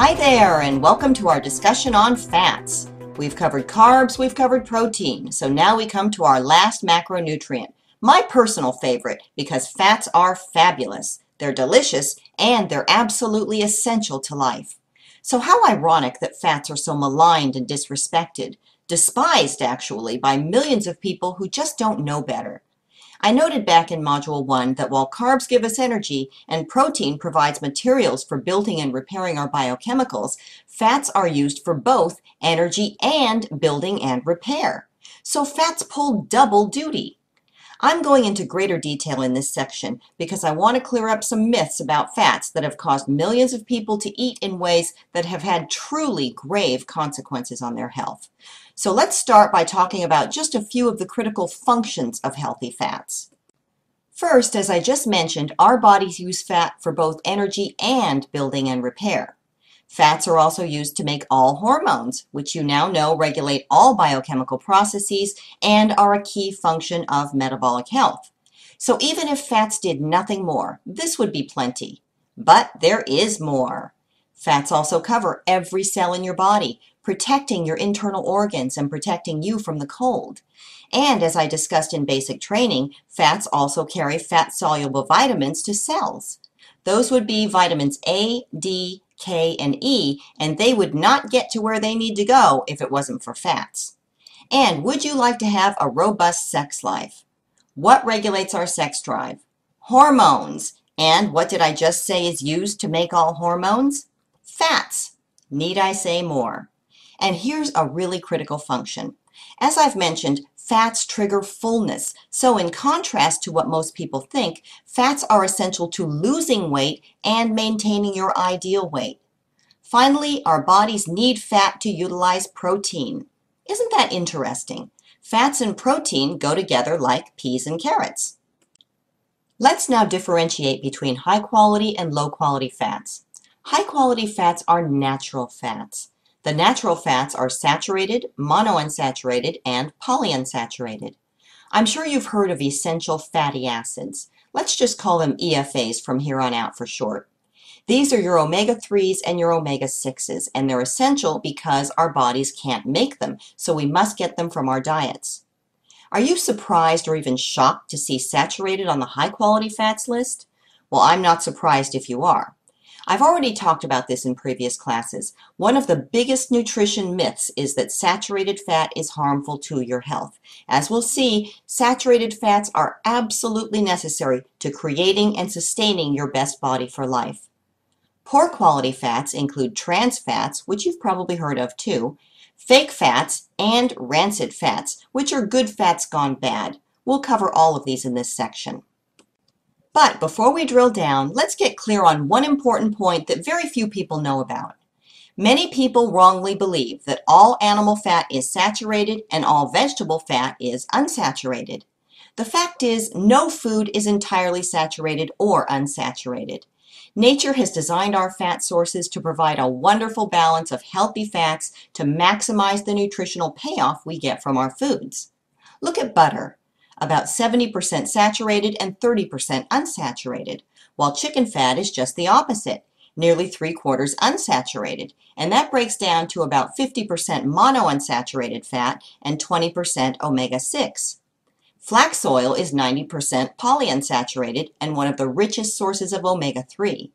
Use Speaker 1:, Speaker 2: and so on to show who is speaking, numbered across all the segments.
Speaker 1: Hi there, and welcome to our discussion on fats. We've covered carbs, we've covered protein, so now we come to our last macronutrient, my personal favorite, because fats are fabulous. They're delicious, and they're absolutely essential to life. So how ironic that fats are so maligned and disrespected, despised actually, by millions of people who just don't know better. I noted back in Module 1 that while carbs give us energy and protein provides materials for building and repairing our biochemicals, fats are used for both energy and building and repair. So fats pull double duty. I'm going into greater detail in this section because I want to clear up some myths about fats that have caused millions of people to eat in ways that have had truly grave consequences on their health. So let's start by talking about just a few of the critical functions of healthy fats. First, as I just mentioned, our bodies use fat for both energy and building and repair. Fats are also used to make all hormones, which you now know regulate all biochemical processes and are a key function of metabolic health. So even if fats did nothing more, this would be plenty. But there is more. Fats also cover every cell in your body, protecting your internal organs and protecting you from the cold. And as I discussed in basic training, fats also carry fat-soluble vitamins to cells. Those would be vitamins A, D, K, and E, and they would not get to where they need to go if it wasn't for fats. And would you like to have a robust sex life? What regulates our sex drive? Hormones. And what did I just say is used to make all hormones? Fats. Need I say more? And here's a really critical function. As I've mentioned, fats trigger fullness. So in contrast to what most people think, fats are essential to losing weight and maintaining your ideal weight. Finally, our bodies need fat to utilize protein. Isn't that interesting? Fats and protein go together like peas and carrots. Let's now differentiate between high-quality and low-quality fats. High-quality fats are natural fats. The natural fats are saturated, monounsaturated, and polyunsaturated. I'm sure you've heard of essential fatty acids. Let's just call them EFAs from here on out for short. These are your omega-3s and your omega-6s, and they're essential because our bodies can't make them, so we must get them from our diets. Are you surprised or even shocked to see saturated on the high-quality fats list? Well, I'm not surprised if you are. I've already talked about this in previous classes. One of the biggest nutrition myths is that saturated fat is harmful to your health. As we'll see, saturated fats are absolutely necessary to creating and sustaining your best body for life. Poor quality fats include trans fats, which you've probably heard of too, fake fats, and rancid fats, which are good fats gone bad. We'll cover all of these in this section. But before we drill down, let's get clear on one important point that very few people know about. Many people wrongly believe that all animal fat is saturated and all vegetable fat is unsaturated. The fact is, no food is entirely saturated or unsaturated. Nature has designed our fat sources to provide a wonderful balance of healthy fats to maximize the nutritional payoff we get from our foods. Look at butter. About 70% saturated and 30% unsaturated, while chicken fat is just the opposite, nearly 3/4 unsaturated, and that breaks down to about 50% monounsaturated fat and 20% omega-6. Flax oil is 90% polyunsaturated and one of the richest sources of omega-3.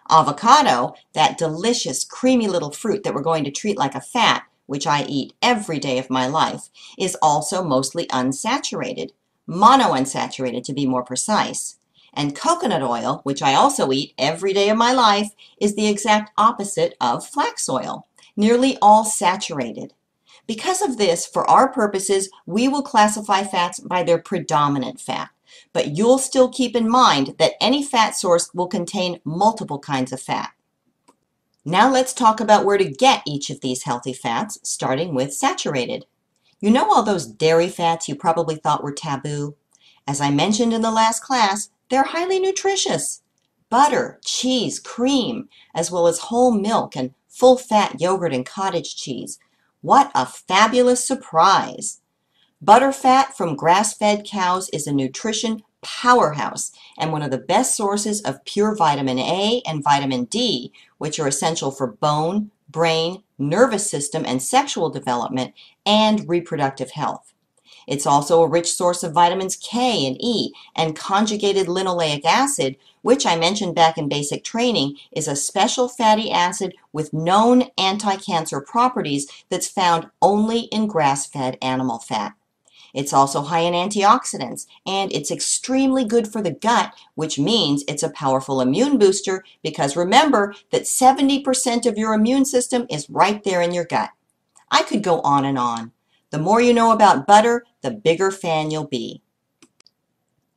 Speaker 1: Avocado, that delicious creamy little fruit that we're going to treat like a fat, which I eat every day of my life, is also mostly unsaturated, monounsaturated to be more precise. And coconut oil, which I also eat every day of my life, is the exact opposite of flax oil, nearly all saturated. Because of this, for our purposes, we will classify fats by their predominant fat. But you'll still keep in mind that any fat source will contain multiple kinds of fat. Now let's talk about where to get each of these healthy fats, starting with saturated. You know all those dairy fats you probably thought were taboo? As I mentioned in the last class, they're highly nutritious. Butter, cheese, cream, as well as whole milk and full-fat yogurt and cottage cheese. What a fabulous surprise! Butterfat from grass-fed cows is a nutrition powerhouse and one of the best sources of pure vitamin A and vitamin D, which are essential for bone, brain, nervous system, and sexual development and reproductive health. It's also a rich source of vitamins K and E, and conjugated linoleic acid, which I mentioned back in basic training, is a special fatty acid with known anti-cancer properties that's found only in grass-fed animal fat. It's also high in antioxidants, and it's extremely good for the gut, which means it's a powerful immune booster because remember that 70% of your immune system is right there in your gut. I could go on and on. The more you know about butter, the bigger fan you'll be.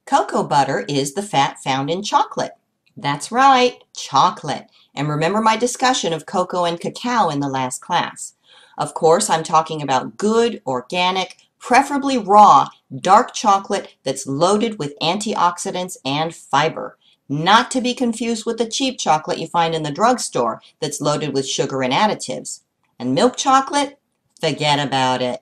Speaker 1: Cocoa butter is the fat found in chocolate. That's right, chocolate. And remember my discussion of cocoa and cacao in the last class. Of course, I'm talking about good, organic, preferably raw, dark chocolate that's loaded with antioxidants and fiber. Not to be confused with the cheap chocolate you find in the drugstore that's loaded with sugar and additives. And milk chocolate? Forget about it.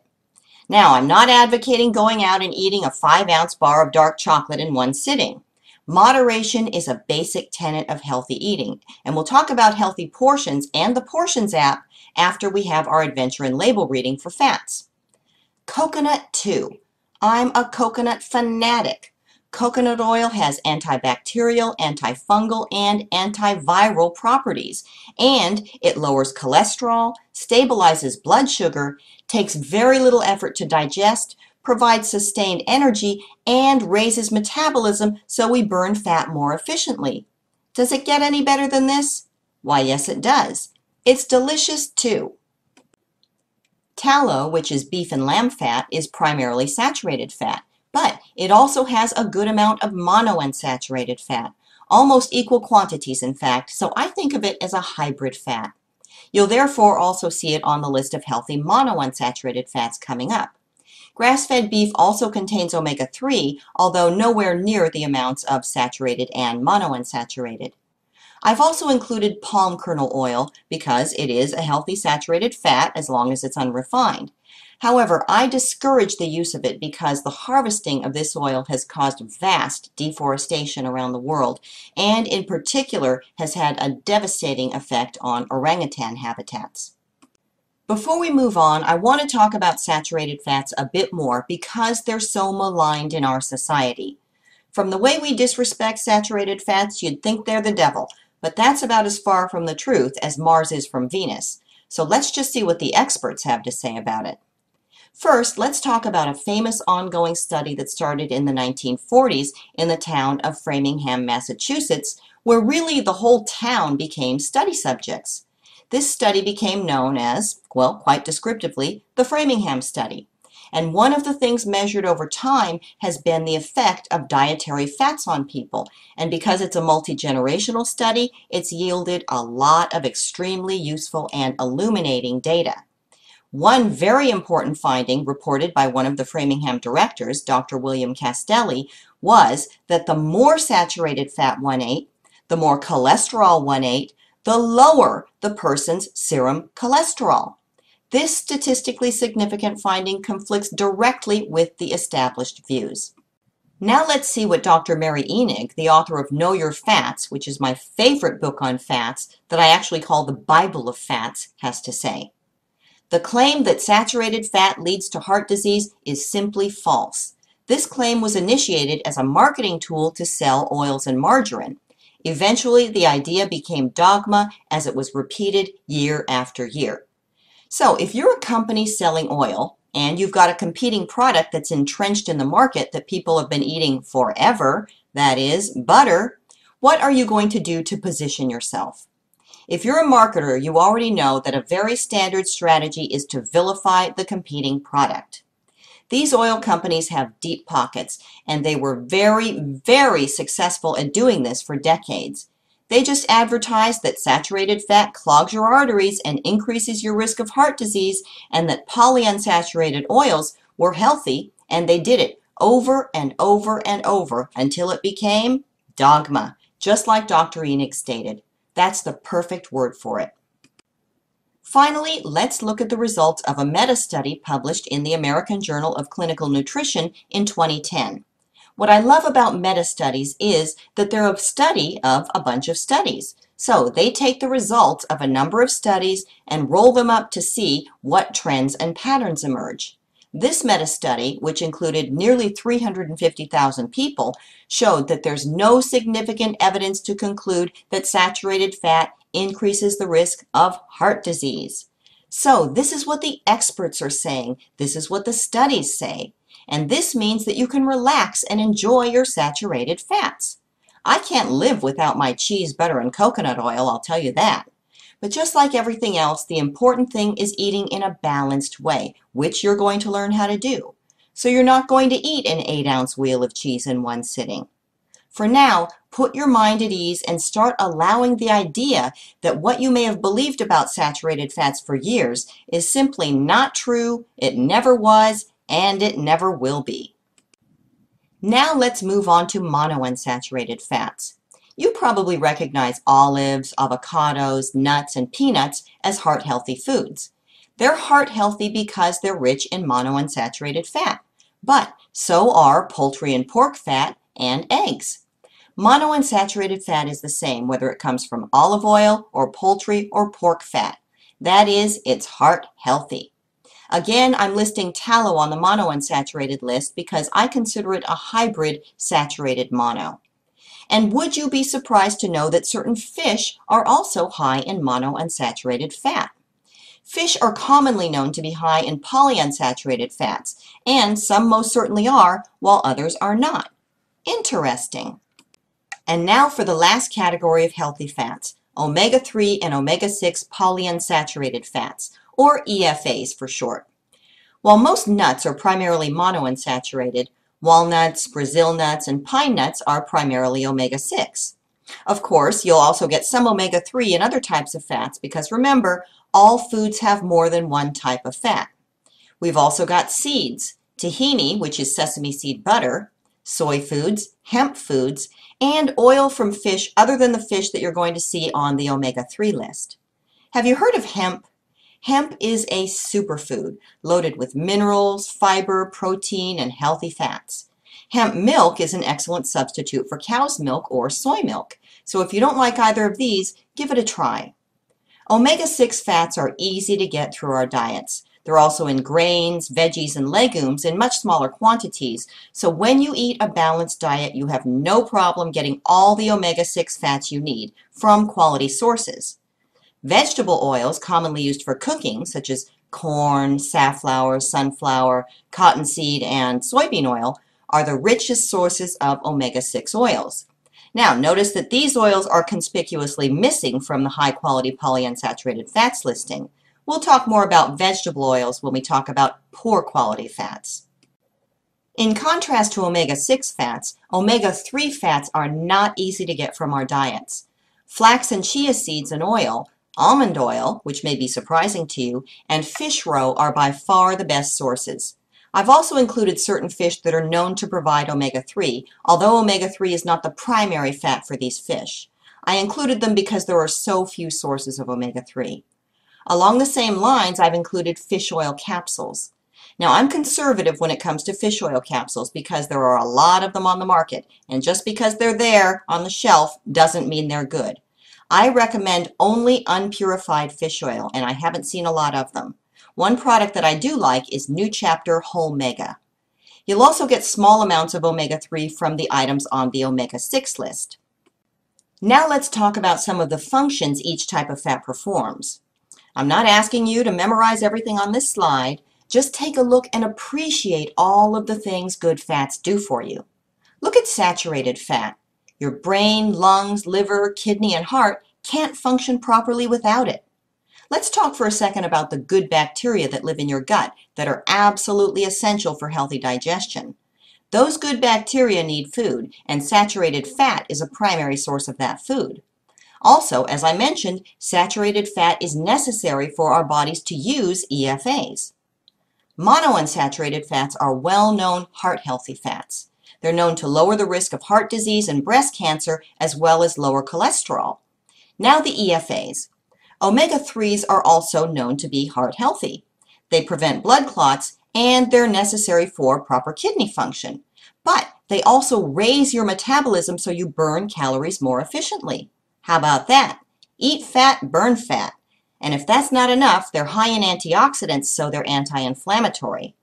Speaker 1: Now, I'm not advocating going out and eating a 5-ounce bar of dark chocolate in one sitting. Moderation is a basic tenet of healthy eating, and we'll talk about healthy portions and the Portions app after we have our adventure in label reading for fats. Coconut too. I'm a coconut fanatic. Coconut oil has antibacterial, antifungal, and antiviral properties, and it lowers cholesterol, stabilizes blood sugar, takes very little effort to digest, provides sustained energy, and raises metabolism so we burn fat more efficiently. Does it get any better than this? Why, yes, it does. It's delicious too. Tallow, which is beef and lamb fat, is primarily saturated fat, but it also has a good amount of monounsaturated fat, almost equal quantities in fact, so I think of it as a hybrid fat. You'll therefore also see it on the list of healthy monounsaturated fats coming up. Grass-fed beef also contains omega-3, although nowhere near the amounts of saturated and monounsaturated. I've also included palm kernel oil because it is a healthy saturated fat as long as it's unrefined. However, I discourage the use of it because the harvesting of this oil has caused vast deforestation around the world and in particular has had a devastating effect on orangutan habitats. Before we move on, I want to talk about saturated fats a bit more because they're so maligned in our society. From the way we disrespect saturated fats, you'd think they're the devil. But that's about as far from the truth as Mars is from Venus. So let's just see what the experts have to say about it. First, let's talk about a famous ongoing study that started in the 1940s in the town of Framingham, Massachusetts, where really the whole town became study subjects. This study became known as, well, quite descriptively, the Framingham study. And one of the things measured over time has been the effect of dietary fats on people. And because it's a multi-generational study, it's yielded a lot of extremely useful and illuminating data. One very important finding reported by one of the Framingham directors, Dr. William Castelli, was that the more saturated fat one ate, the more cholesterol one ate, the lower the person's serum cholesterol. This statistically significant finding conflicts directly with the established views. Now let's see what Dr. Mary Enig, the author of Know Your Fats, which is my favorite book on fats that I actually call the Bible of Fats, has to say. The claim that saturated fat leads to heart disease is simply false. This claim was initiated as a marketing tool to sell oils and margarine. Eventually, the idea became dogma as it was repeated year after year. So if you're a company selling oil and you've got a competing product that's entrenched in the market that people have been eating forever, that is, butter, what are you going to do to position yourself? If you're a marketer, you already know that a very standard strategy is to vilify the competing product. These oil companies have deep pockets, and they were very, very successful at doing this for decades. They just advertised that saturated fat clogs your arteries and increases your risk of heart disease, and that polyunsaturated oils were healthy, and they did it over and over and over until it became dogma, just like Dr. Enig stated. That's the perfect word for it. Finally, let's look at the results of a meta-study published in the American Journal of Clinical Nutrition in 2010. What I love about meta-studies is that they're a study of a bunch of studies. So they take the results of a number of studies and roll them up to see what trends and patterns emerge. This meta-study, which included nearly 350,000 people, showed that there's no significant evidence to conclude that saturated fat increases the risk of heart disease. So this is what the experts are saying. This is what the studies say. And this means that you can relax and enjoy your saturated fats. I can't live without my cheese, butter, and coconut oil, I'll tell you that. But just like everything else, the important thing is eating in a balanced way, which you're going to learn how to do. So you're not going to eat an 8-ounce wheel of cheese in one sitting. For now, put your mind at ease and start allowing the idea that what you may have believed about saturated fats for years is simply not true, it never was, and it never will be. Now let's move on to monounsaturated fats. You probably recognize olives, avocados, nuts, and peanuts as heart-healthy foods. They're heart-healthy because they're rich in monounsaturated fat, but so are poultry and pork fat and eggs. Monounsaturated fat is the same whether it comes from olive oil or poultry or pork fat. That is, it's heart healthy. Again, I'm listing tallow on the monounsaturated list because I consider it a hybrid saturated mono. And would you be surprised to know that certain fish are also high in monounsaturated fat? Fish are commonly known to be high in polyunsaturated fats, and some most certainly are, while others are not. Interesting. And now for the last category of healthy fats, omega-3 and omega-6 polyunsaturated fats, or EFAs for short. While most nuts are primarily monounsaturated, walnuts, Brazil nuts, and pine nuts are primarily omega-6. Of course, you'll also get some omega-3 in other types of fats because remember, all foods have more than one type of fat. We've also got seeds, tahini, which is sesame seed butter, soy foods, hemp foods, and oil from fish other than the fish that you're going to see on the omega-3 list. Have you heard of hemp? Hemp is a superfood loaded with minerals, fiber, protein, and healthy fats. Hemp milk is an excellent substitute for cow's milk or soy milk, so if you don't like either of these, give it a try. Omega-6 fats are easy to get through our diets. They're also in grains, veggies, and legumes in much smaller quantities, so when you eat a balanced diet, you have no problem getting all the omega-6 fats you need from quality sources. Vegetable oils commonly used for cooking, such as corn, safflower, sunflower, cottonseed, and soybean oil, are the richest sources of omega-6 oils. Now, notice that these oils are conspicuously missing from the high-quality polyunsaturated fats listing. We'll talk more about vegetable oils when we talk about poor quality fats. In contrast to omega-6 fats, omega-3 fats are not easy to get from our diets. Flax and chia seeds and oil, almond oil, which may be surprising to you, and fish roe are by far the best sources. I've also included certain fish that are known to provide omega-3, although omega-3 is not the primary fat for these fish. I included them because there are so few sources of omega-3. Along the same lines, I've included fish oil capsules. Now, I'm conservative when it comes to fish oil capsules because there are a lot of them on the market, and just because they're there on the shelf doesn't mean they're good. I recommend only unpurified fish oil, and I haven't seen a lot of them. One product that I do like is New Chapter Whole Mega. You'll also get small amounts of omega-3 from the items on the omega-6 list. Now let's talk about some of the functions each type of fat performs. I'm not asking you to memorize everything on this slide. Just take a look and appreciate all of the things good fats do for you. Look at saturated fat. Your brain, lungs, liver, kidney, and heart can't function properly without it. Let's talk for a second about the good bacteria that live in your gut that are absolutely essential for healthy digestion. Those good bacteria need food, and saturated fat is a primary source of that food. Also, as I mentioned, saturated fat is necessary for our bodies to use EFAs. Monounsaturated fats are well-known heart-healthy fats. They're known to lower the risk of heart disease and breast cancer, as well as lower cholesterol. Now the EFAs. Omega-3s are also known to be heart-healthy. They prevent blood clots, and they're necessary for proper kidney function. But They also raise your metabolism so you burn calories more efficiently. How about that? Eat fat, burn fat. And if that's not enough, they're high in antioxidants, so they're anti-inflammatory.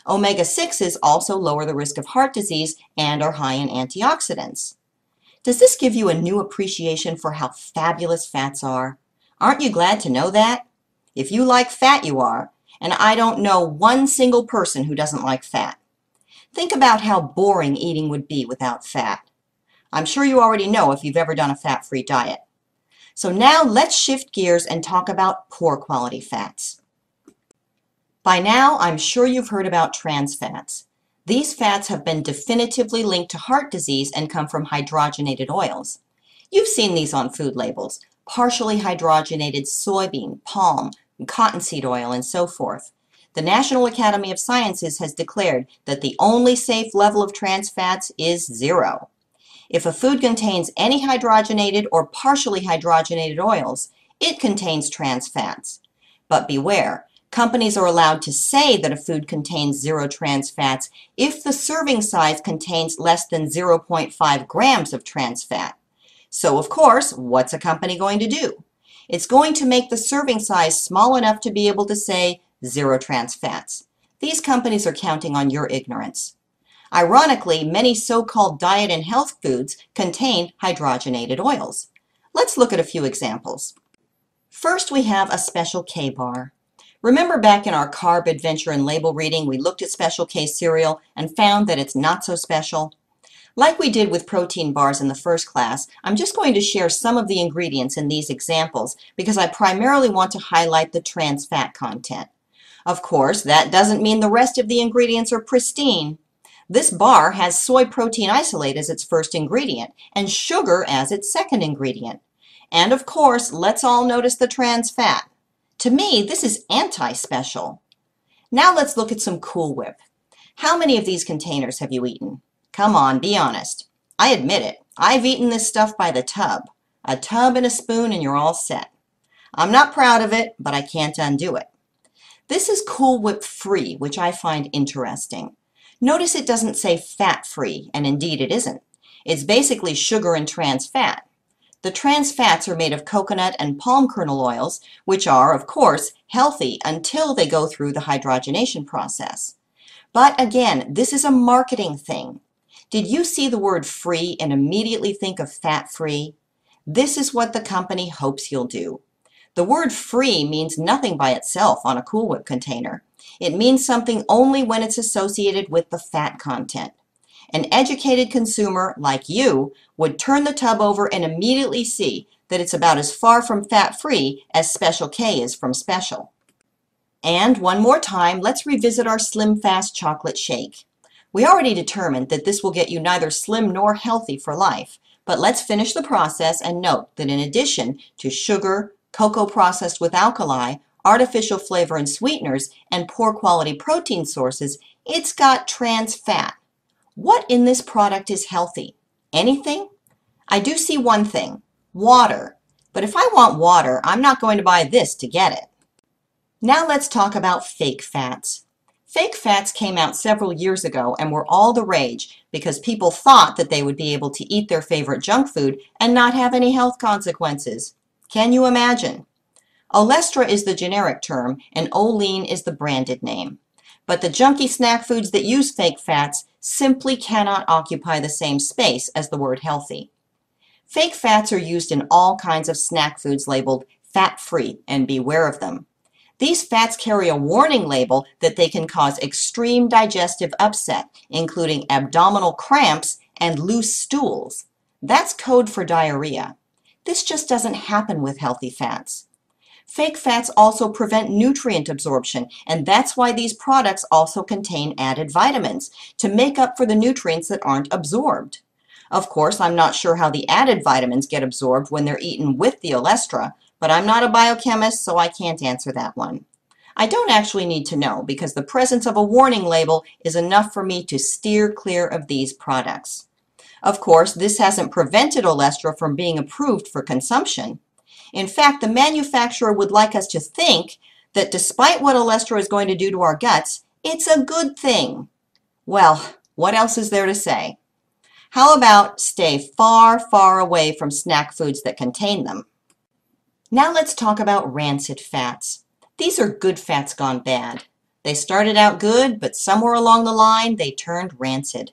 Speaker 1: Omega-6s also lower the risk of heart disease and are high in antioxidants. Does this give you a new appreciation for how fabulous fats are? Aren't you glad to know that? If you like fat, you are, and I don't know one single person who doesn't like fat. Think about how boring eating would be without fat. I'm sure you already know if you've ever done a fat-free diet. So now let's shift gears and talk about poor quality fats. By now, I'm sure you've heard about trans fats. These fats have been definitively linked to heart disease and come from hydrogenated oils. You've seen these on food labels: partially hydrogenated soybean, palm, cottonseed oil, and so forth. The National Academy of Sciences has declared that the only safe level of trans fats is 0. If a food contains any hydrogenated or partially hydrogenated oils, it contains trans fats. But beware, companies are allowed to say that a food contains 0 trans fats if the serving size contains less than 0.5 grams of trans fat. So of course, what's a company going to do? It's going to make the serving size small enough to be able to say 0 trans fats. These companies are counting on your ignorance. Ironically, many so-called diet and health foods contain hydrogenated oils. Let's look at a few examples. First, we have a Special K bar. Remember back in our carb adventure and label reading, we looked at Special K cereal and found that it's not so special? Like we did with protein bars in the first class, I'm just going to share some of the ingredients in these examples because I primarily want to highlight the trans fat content. Of course, that doesn't mean the rest of the ingredients are pristine. This bar has soy protein isolate as its first ingredient and sugar as its second ingredient. And of course, let's all notice the trans fat. To me, this is anti-special. Now let's look at some Cool Whip. How many of these containers have you eaten? Come on, be honest. I admit it. I've eaten this stuff by the tub. A tub and a spoon and you're all set. I'm not proud of it, but I can't undo it. This is Cool Whip Free, which I find interesting. Notice it doesn't say fat-free, and indeed it isn't. It's basically sugar and trans fat. The trans fats are made of coconut and palm kernel oils, which are, of course, healthy until they go through the hydrogenation process. But again, this is a marketing thing. Did you see the word free and immediately think of fat-free? This is what the company hopes you'll do. The word free means nothing by itself on a Cool Whip container. It means something only when it's associated with the fat content. An educated consumer like you would turn the tub over and immediately see that it's about as far from fat-free as Special K is from special. And one more time, let's revisit our Slim Fast chocolate shake. We already determined that this will get you neither slim nor healthy for life, but let's finish the process and note that in addition to sugar, cocoa processed with alkali, artificial flavor and sweeteners, and poor quality protein sources, it's got trans fat. What in this product is healthy? Anything? I do see one thing, water. But if I want water, I'm not going to buy this to get it. Now let's talk about fake fats. Fake fats came out several years ago and were all the rage because people thought that they would be able to eat their favorite junk food and not have any health consequences. Can you imagine? Olestra is the generic term and Olean is the branded name. But the junky snack foods that use fake fats simply cannot occupy the same space as the word healthy. Fake fats are used in all kinds of snack foods labeled fat-free, and beware of them. These fats carry a warning label that they can cause extreme digestive upset, including abdominal cramps and loose stools. That's code for diarrhea. This just doesn't happen with healthy fats. Fake fats also prevent nutrient absorption, and that's why these products also contain added vitamins to make up for the nutrients that aren't absorbed. Of course, I'm not sure how the added vitamins get absorbed when they're eaten with the Olestra, but I'm not a biochemist, so I can't answer that one. I don't actually need to know because the presence of a warning label is enough for me to steer clear of these products. Of course, this hasn't prevented Olestra from being approved for consumption. In fact, the manufacturer would like us to think that despite what Olestra is going to do to our guts, it's a good thing. Well, what else is there to say? How about stay far, far away from snack foods that contain them? Now let's talk about rancid fats. These are good fats gone bad. They started out good, but somewhere along the line they turned rancid.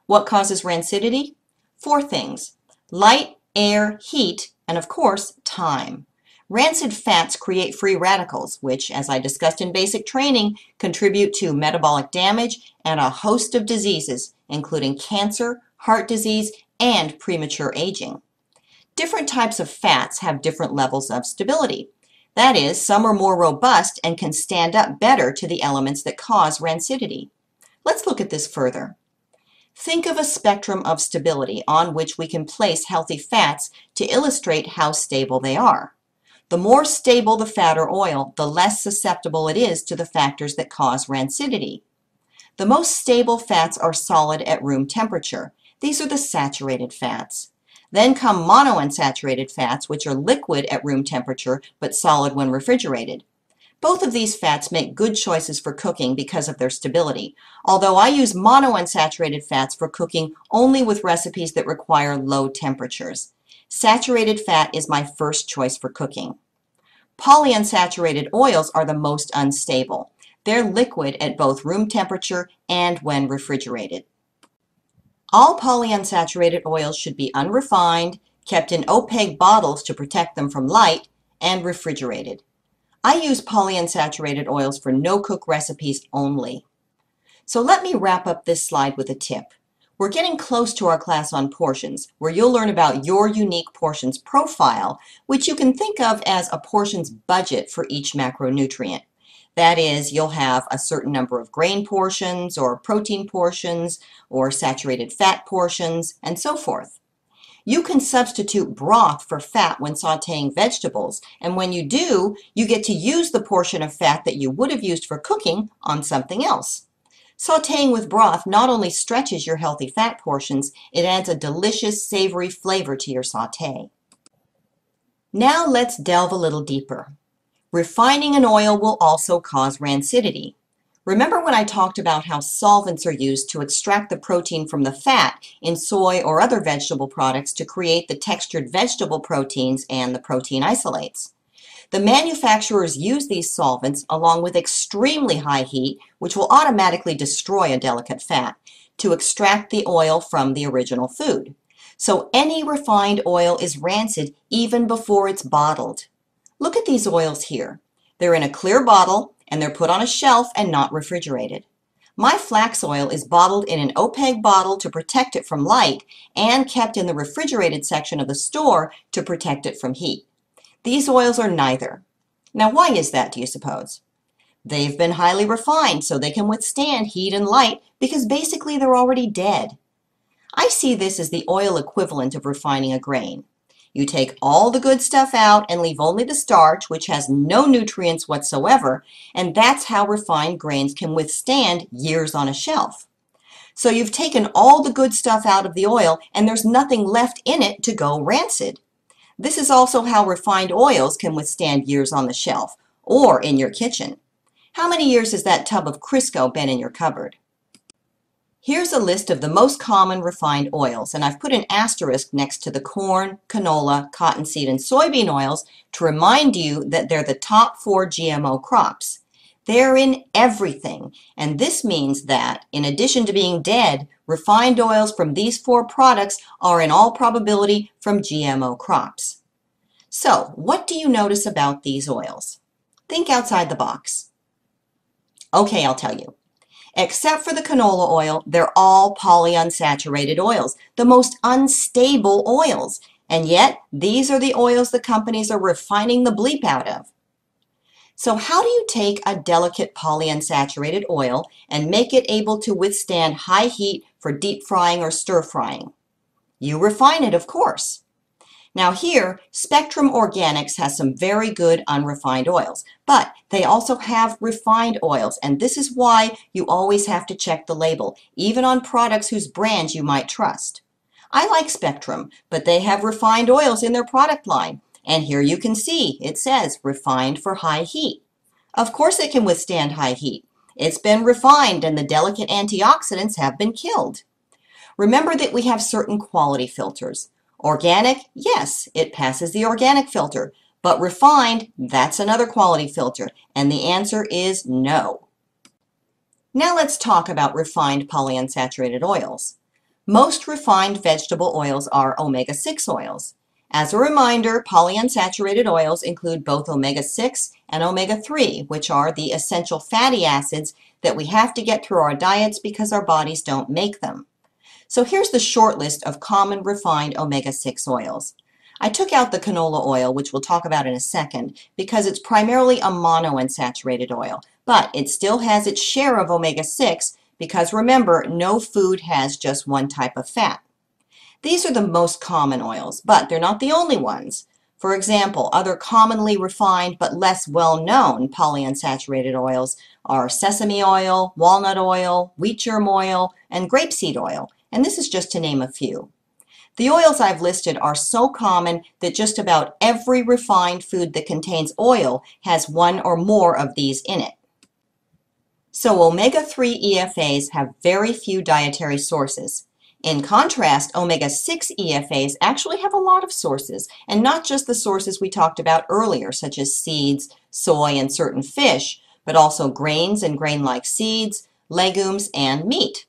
Speaker 1: What causes rancidity? 4 things: light, air, heat, and of course, time. Rancid fats create free radicals, which, as I discussed in basic training, contribute to metabolic damage and a host of diseases, including cancer, heart disease, and premature aging. Different types of fats have different levels of stability. That is, some are more robust and can stand up better to the elements that cause rancidity. Let's look at this further. Think of a spectrum of stability on which we can place healthy fats to illustrate how stable they are. The more stable the fat or oil, the less susceptible it is to the factors that cause rancidity. The most stable fats are solid at room temperature. These are the saturated fats. Then come monounsaturated fats, which are liquid at room temperature but solid when refrigerated. Both of these fats make good choices for cooking because of their stability, although I use monounsaturated fats for cooking only with recipes that require low temperatures. Saturated fat is my first choice for cooking. Polyunsaturated oils are the most unstable. They're liquid at both room temperature and when refrigerated. All polyunsaturated oils should be unrefined, kept in opaque bottles to protect them from light, and refrigerated. I use polyunsaturated oils for no-cook recipes only. So let me wrap up this slide with a tip. We're getting close to our class on portions, where you'll learn about your unique portions profile, which you can think of as a portions budget for each macronutrient. That is, you'll have a certain number of grain portions, or protein portions, or saturated fat portions, and so forth. You can substitute broth for fat when sauteing vegetables, and when you do, you get to use the portion of fat that you would have used for cooking on something else. Sauteing with broth not only stretches your healthy fat portions, it adds a delicious, savory flavor to your sauté. Now let's delve a little deeper. Refining an oil will also cause rancidity. Remember when I talked about how solvents are used to extract the protein from the fat in soy or other vegetable products to create the textured vegetable proteins and the protein isolates? The manufacturers use these solvents along with extremely high heat, which will automatically destroy a delicate fat, to extract the oil from the original food. So any refined oil is rancid even before it's bottled. Look at these oils here. They're in a clear bottle and they're put on a shelf and not refrigerated. My flax oil is bottled in an opaque bottle to protect it from light and kept in the refrigerated section of the store to protect it from heat. These oils are neither. Now, why is that, do you suppose? They've been highly refined so they can withstand heat and light because basically they're already dead. I see this as the oil equivalent of refining a grain. You take all the good stuff out and leave only the starch, which has no nutrients whatsoever, and that's how refined grains can withstand years on a shelf. So you've taken all the good stuff out of the oil and there's nothing left in it to go rancid. This is also how refined oils can withstand years on the shelf or in your kitchen. How many years has that tub of Crisco been in your cupboard? Here's a list of the most common refined oils, and I've put an asterisk next to the corn, canola, cottonseed, and soybean oils to remind you that they're the top 4 GMO crops. They're in everything, and this means that, in addition to being dead, refined oils from these 4 products are in all probability from GMO crops. So, what do you notice about these oils? Think outside the box. Okay, I'll tell you. Except for the canola oil, they're all polyunsaturated oils, the most unstable oils, and yet these are the oils the companies are refining the bleep out of. So how do you take a delicate polyunsaturated oil and make it able to withstand high heat for deep frying or stir frying? You refine it, of course. Now here, Spectrum Organics has some very good unrefined oils, but they also have refined oils, and this is why you always have to check the label, even on products whose brands you might trust. I like Spectrum, but they have refined oils in their product line. And here you can see it says refined for high heat. Of course it can withstand high heat. It's been refined and the delicate antioxidants have been killed. Remember that we have certain quality filters. Organic, yes, it passes the organic filter, but refined, that's another quality filter, and the answer is no. Now let's talk about refined polyunsaturated oils. Most refined vegetable oils are omega-6 oils. As a reminder, polyunsaturated oils include both omega-6 and omega-3, which are the essential fatty acids that we have to get through our diets because our bodies don't make them. So here's the short list of common refined omega-6 oils. I took out the canola oil, which we'll talk about in a second, because it's primarily a monounsaturated oil, but it still has its share of omega-6 because remember, no food has just one type of fat. These are the most common oils, but they're not the only ones. For example, other commonly refined but less well-known polyunsaturated oils are sesame oil, walnut oil, wheat germ oil, and grapeseed oil, and this is just to name a few. The oils I've listed are so common that just about every refined food that contains oil has one or more of these in it. So omega-3 EFAs have very few dietary sources. In contrast, omega-6 EFAs actually have a lot of sources, and not just the sources we talked about earlier, such as seeds, soy, and certain fish, but also grains and grain-like seeds, legumes, and meat.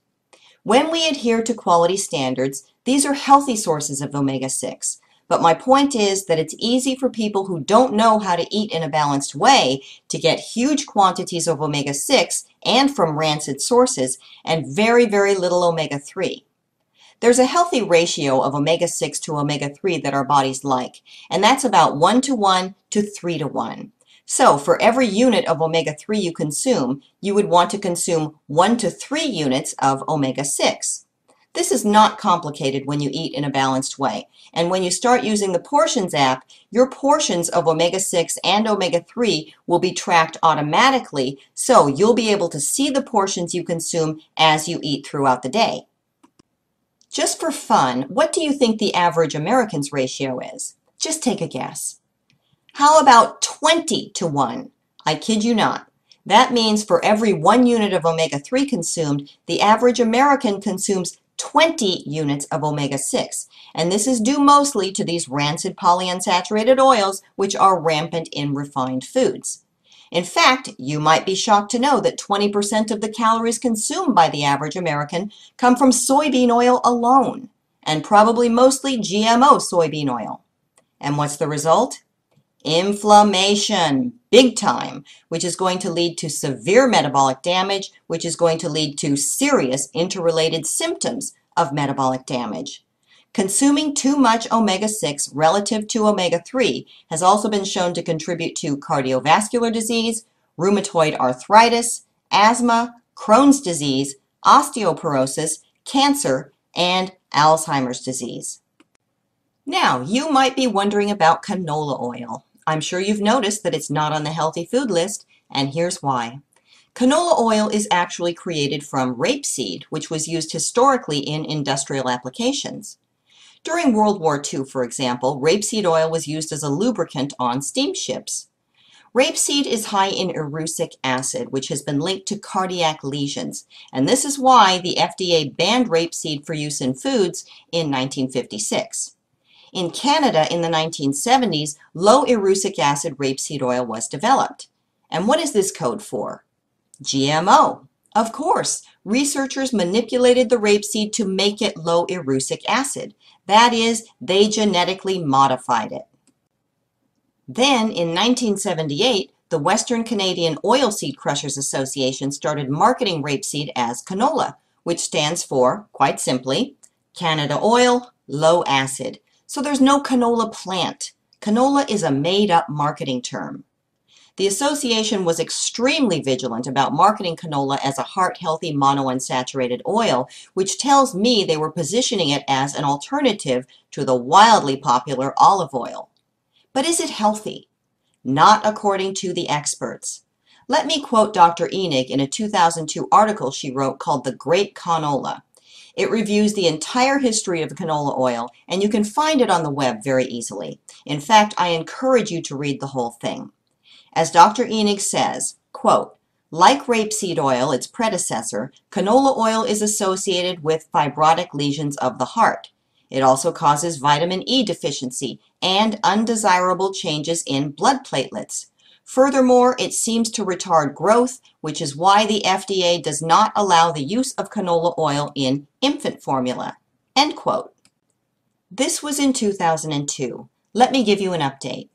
Speaker 1: When we adhere to quality standards, these are healthy sources of omega-6. But my point is that it's easy for people who don't know how to eat in a balanced way to get huge quantities of omega-6 and from rancid sources and very, very little omega-3. There's a healthy ratio of omega-6 to omega-3 that our bodies like, and that's about 1:1 to 3:1. So for every unit of omega-3 you consume, you would want to consume 1 to 3 units of omega-6. This is not complicated when you eat in a balanced way, and when you start using the Portions app, your portions of omega-6 and omega-3 will be tracked automatically, so you'll be able to see the portions you consume as you eat throughout the day. Just for fun, what do you think the average American's ratio is? Just take a guess. How about 20:1? I kid you not. That means for every 1 unit of omega-3 consumed, the average American consumes 20 units of omega-6, and this is due mostly to these rancid polyunsaturated oils which are rampant in refined foods. In fact, you might be shocked to know that 20% of the calories consumed by the average American come from soybean oil alone, and probably mostly GMO soybean oil. And what's the result? Inflammation, big time, which is going to lead to severe metabolic damage, which is going to lead to serious interrelated symptoms of metabolic damage. Consuming too much omega-6 relative to omega-3 has also been shown to contribute to cardiovascular disease, rheumatoid arthritis, asthma, Crohn's disease, osteoporosis, cancer, and Alzheimer's disease. Now, you might be wondering about canola oil. I'm sure you've noticed that it's not on the healthy food list, and here's why. Canola oil is actually created from rapeseed, which was used historically in industrial applications. During World War II, for example, rapeseed oil was used as a lubricant on steamships. Rapeseed is high in erucic acid, which has been linked to cardiac lesions, and this is why the FDA banned rapeseed for use in foods in 1956. In Canada in the 1970s, low erucic acid rapeseed oil was developed. And what is this code for? GMO. Of course, researchers manipulated the rapeseed to make it low erucic acid. That is, they genetically modified it. Then, in 1978, the Western Canadian Oilseed Crushers Association started marketing rapeseed as canola, which stands for, quite simply, Canada oil, low acid. So there's no canola plant. Canola is a made-up marketing term. The association was extremely vigilant about marketing canola as a heart-healthy monounsaturated oil, which tells me they were positioning it as an alternative to the wildly popular olive oil. But is it healthy? Not according to the experts. Let me quote Dr. Enig in a 2002 article she wrote called The Great Canola. It reviews the entire history of canola oil, and you can find it on the web very easily. In fact, I encourage you to read the whole thing. As Dr. Enig says, quote, Like rapeseed oil, its predecessor, canola oil is associated with fibrotic lesions of the heart. It also causes vitamin E deficiency and undesirable changes in blood platelets. Furthermore, it seems to retard growth, which is why the FDA does not allow the use of canola oil in infant formula." End quote. This was in 2002. Let me give you an update.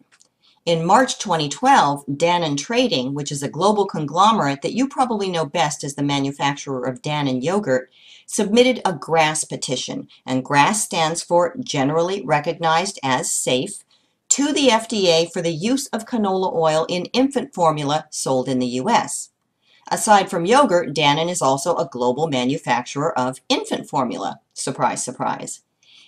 Speaker 1: In March 2012, Dannon Trading, which is a global conglomerate that you probably know best as the manufacturer of Dannon yogurt, submitted a GRAS petition, and GRAS stands for Generally Recognized as Safe, to the FDA for the use of canola oil in infant formula sold in the U.S. Aside from yogurt, Dannon is also a global manufacturer of infant formula. Surprise, surprise.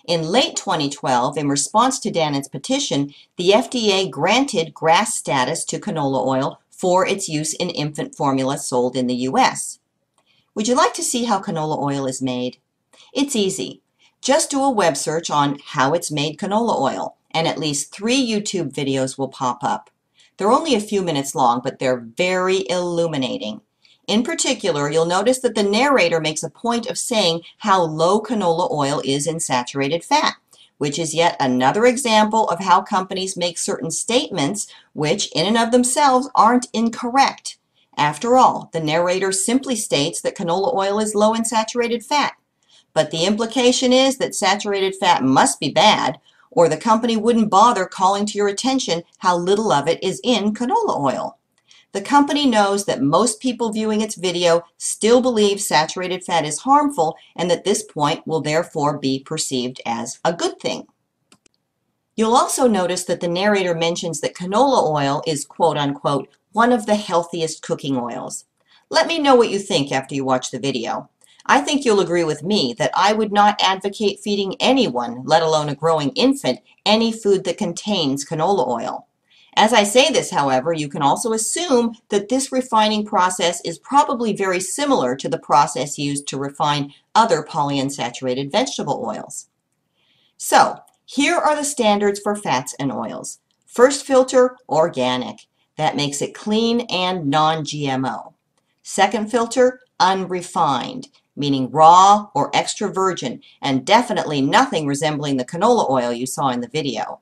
Speaker 1: In late 2012, in response to Dannon's petition, the FDA granted GRAS status to canola oil for its use in infant formula sold in the U.S. Would you like to see how canola oil is made? It's easy. Just do a web search on how it's made canola oil, and at least 3 YouTube videos will pop up. They're only a few minutes long, but they're very illuminating. In particular, you'll notice that the narrator makes a point of saying how low canola oil is in saturated fat, which is yet another example of how companies make certain statements which, in and of themselves, aren't incorrect. After all, the narrator simply states that canola oil is low in saturated fat. But the implication is that saturated fat must be bad, or the company wouldn't bother calling to your attention how little of it is in canola oil. The company knows that most people viewing its video still believe saturated fat is harmful, and that this point will therefore be perceived as a good thing. You'll also notice that the narrator mentions that canola oil is quote-unquote one of the healthiest cooking oils. Let me know what you think after you watch the video. I think you'll agree with me that I would not advocate feeding anyone, let alone a growing infant, any food that contains canola oil. As I say this, however, you can also assume that this refining process is probably very similar to the process used to refine other polyunsaturated vegetable oils. So, here are the standards for fats and oils. First filter, organic. That makes it clean and non-GMO. Second filter, unrefined, meaning raw or extra virgin, and definitely nothing resembling the canola oil you saw in the video.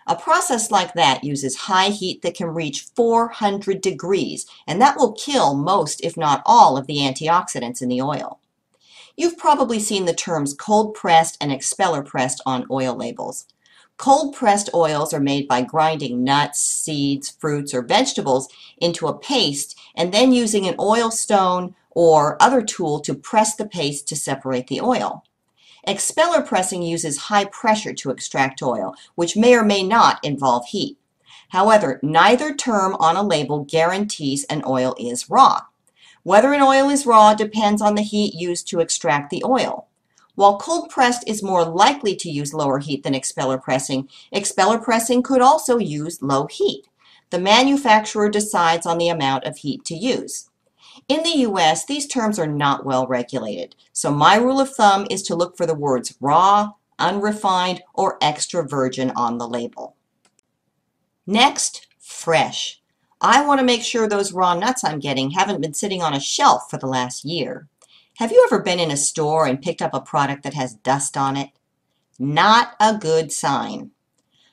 Speaker 1: A process like that uses high heat that can reach 400 degrees, and that will kill most, if not all, of the antioxidants in the oil. You've probably seen the terms cold-pressed and expeller-pressed on oil labels. Cold-pressed oils are made by grinding nuts, seeds, fruits, or vegetables into a paste and then using an oil stone or other tool to press the paste to separate the oil. Expeller pressing uses high pressure to extract oil, which may or may not involve heat. However, neither term on a label guarantees an oil is raw. Whether an oil is raw depends on the heat used to extract the oil. While cold pressed is more likely to use lower heat than expeller pressing could also use low heat. The manufacturer decides on the amount of heat to use. In the U.S., these terms are not well regulated, so my rule of thumb is to look for the words raw, unrefined, or extra virgin on the label. Next, fresh. I want to make sure those raw nuts I'm getting haven't been sitting on a shelf for the last year. Have you ever been in a store and picked up a product that has dust on it? Not a good sign.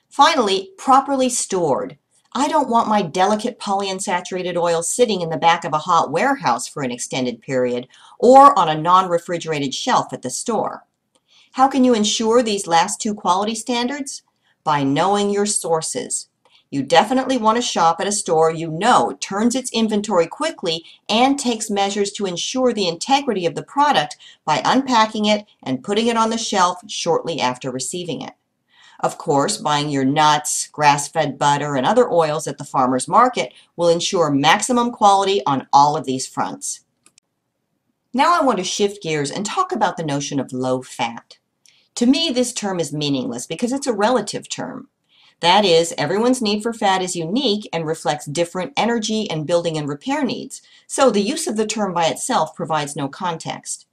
Speaker 1: Finally, properly stored. I don't want my delicate polyunsaturated oil sitting in the back of a hot warehouse for an extended period or on a non-refrigerated shelf at the store. How can you ensure these last 2 quality standards? By knowing your sources. You definitely want to shop at a store you know turns its inventory quickly and takes measures to ensure the integrity of the product by unpacking it and putting it on the shelf shortly after receiving it. Of course, buying your nuts, grass-fed butter, and other oils at the farmer's market will ensure maximum quality on all of these fronts. Now I want to shift gears and talk about the notion of low fat. To me, this term is meaningless because it's a relative term. That is, everyone's need for fat is unique and reflects different energy and building and repair needs, so the use of the term by itself provides no context.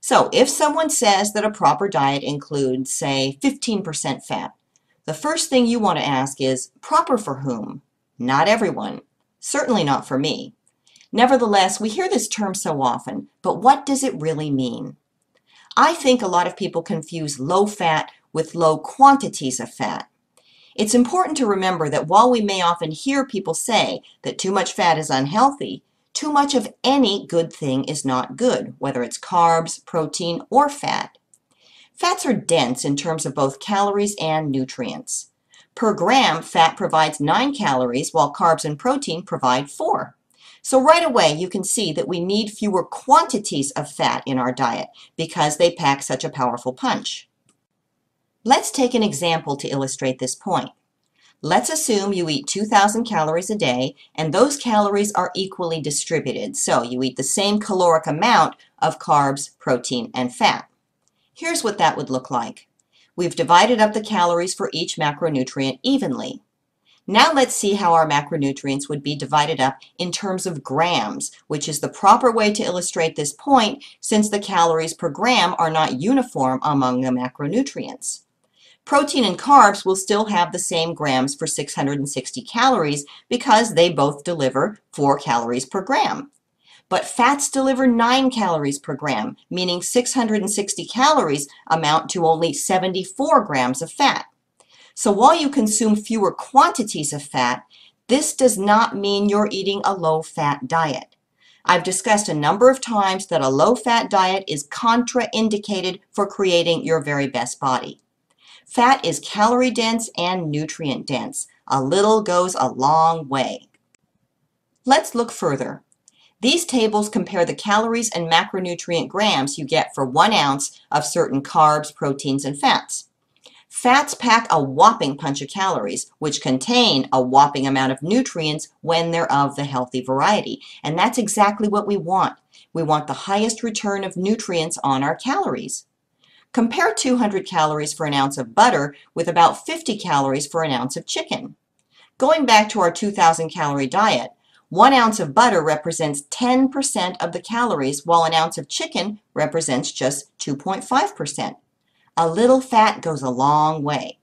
Speaker 1: So if someone says that a proper diet includes, say, 15% fat, the first thing you want to ask is, proper for whom? Not everyone. Certainly not for me. Nevertheless, we hear this term so often, but what does it really mean? I think a lot of people confuse low fat with low quantities of fat. It's important to remember that while we may often hear people say that too much fat is unhealthy, too much of any good thing is not good, whether it's carbs, protein, or fat. Fats are dense in terms of both calories and nutrients. Per gram, fat provides 9 calories, while carbs and protein provide 4. So right away, you can see that we need fewer quantities of fat in our diet because they pack such a powerful punch. Let's take an example to illustrate this point. Let's assume you eat 2,000 calories a day, and those calories are equally distributed. So you eat the same caloric amount of carbs, protein, and fat. Here's what that would look like. We've divided up the calories for each macronutrient evenly. Now let's see how our macronutrients would be divided up in terms of grams, which is the proper way to illustrate this point since the calories per gram are not uniform among the macronutrients. Protein and carbs will still have the same grams for 660 calories because they both deliver 4 calories per gram. But fats deliver 9 calories per gram, meaning 660 calories amount to only 74 grams of fat. So while you consume fewer quantities of fat, this does not mean you're eating a low-fat diet. I've discussed a number of times that a low-fat diet is contraindicated for creating your very best body. Fat is calorie-dense and nutrient-dense. A little goes a long way. Let's look further. These tables compare the calories and macronutrient grams you get for 1 ounce of certain carbs, proteins, and fats. Fats pack a whopping punch of calories, which contain a whopping amount of nutrients when they're of the healthy variety. And that's exactly what we want. We want the highest return of nutrients on our calories. Compare 200 calories for an ounce of butter with about 50 calories for an ounce of chicken. Going back to our 2,000 calorie diet, 1 ounce of butter represents 10% of the calories, while an ounce of chicken represents just 2.5%. A little fat goes a long way.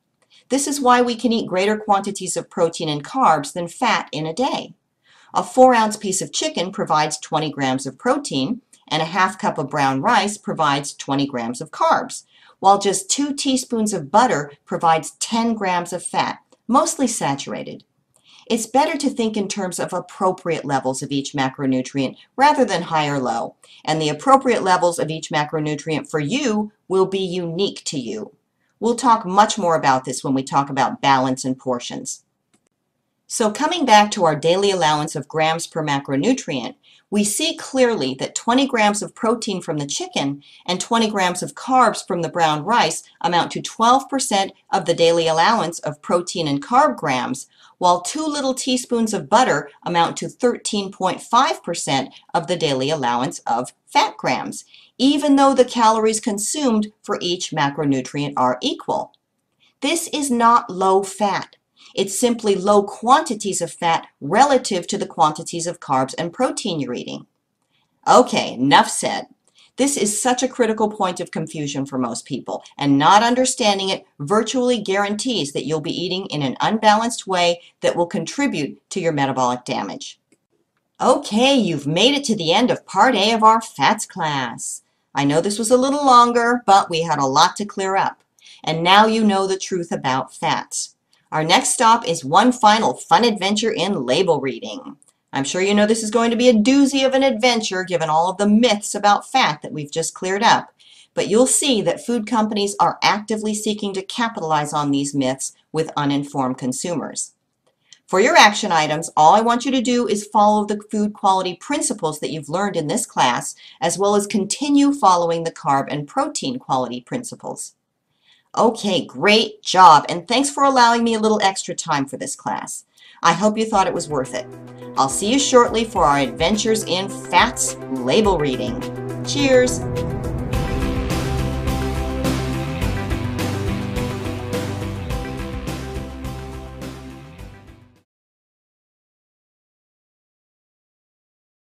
Speaker 1: This is why we can eat greater quantities of protein and carbs than fat in a day. A 4-ounce piece of chicken provides 20 grams of protein, and a half cup of brown rice provides 20 grams of carbs, while just 2 teaspoons of butter provides 10 grams of fat, mostly saturated. It's better to think in terms of appropriate levels of each macronutrient rather than high or low, and the appropriate levels of each macronutrient for you will be unique to you. We'll talk much more about this when we talk about balance and portions. So coming back to our daily allowance of grams per macronutrient, we see clearly that 20 grams of protein from the chicken and 20 grams of carbs from the brown rice amount to 12% of the daily allowance of protein and carb grams, while 2 little teaspoons of butter amount to 13.5% of the daily allowance of fat grams, even though the calories consumed for each macronutrient are equal. This is not low fat. It's simply low quantities of fat relative to the quantities of carbs and protein you're eating. Okay, enough said. This is such a critical point of confusion for most people, and not understanding it virtually guarantees that you'll be eating in an unbalanced way that will contribute to your metabolic damage. Okay, you've made it to the end of Part A of our fats class. I know this was a little longer, but we had a lot to clear up. And now you know the truth about fats. Our next stop is one final fun adventure in label reading. I'm sure you know this is going to be a doozy of an adventure given all of the myths about fat that we've just cleared up. But you'll see that food companies are actively seeking to capitalize on these myths with uninformed consumers. For your action items, all I want you to do is follow the food quality principles that you've learned in this class, as well as continue following the carb and protein quality principles. Okay, great job, and thanks for allowing me a little extra time for this class. I hope you thought it was worth it. I'll see you shortly for our adventures in fats label reading. Cheers!